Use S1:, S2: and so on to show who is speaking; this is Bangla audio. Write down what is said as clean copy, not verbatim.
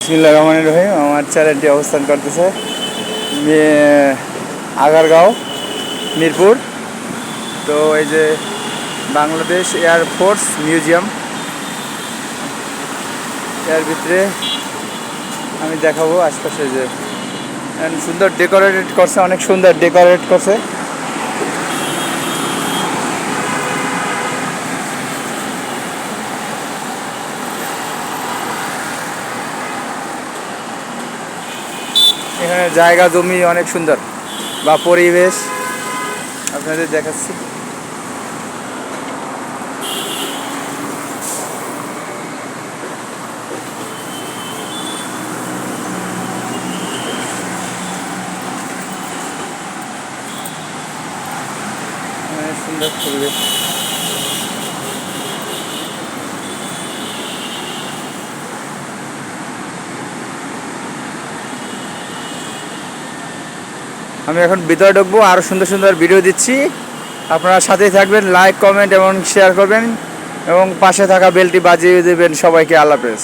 S1: বিসমিল্লাহির রহমানির রহিম। আমার চ্যানেলটি অবস্থান করতেছে আগারগাঁও, মিরপুর। তো এই যে বাংলাদেশ এয়ারফোর্স মিউজিয়াম, এর ভিতরে আমি দেখাবো আশপাশে যে সুন্দর ডেকোরেটেড করছে, অনেক সুন্দর ডেকোরেট করছে। এখানে জায়গা জমি অনেক সুন্দর বা পরিবেশ আপনাদের দেখাচ্ছি। সুন্দর পরিবেশ। আমি এখন ভিতরে ঢুকবো, আরও সুন্দর সুন্দর ভিডিও দিচ্ছি। আপনারা সাথেই থাকবেন, লাইক কমেন্ট এবং শেয়ার করবেন এবং পাশে থাকা বেলটি বাজিয়ে দেবেন। সবাইকে আল্লাহ হাফেজ।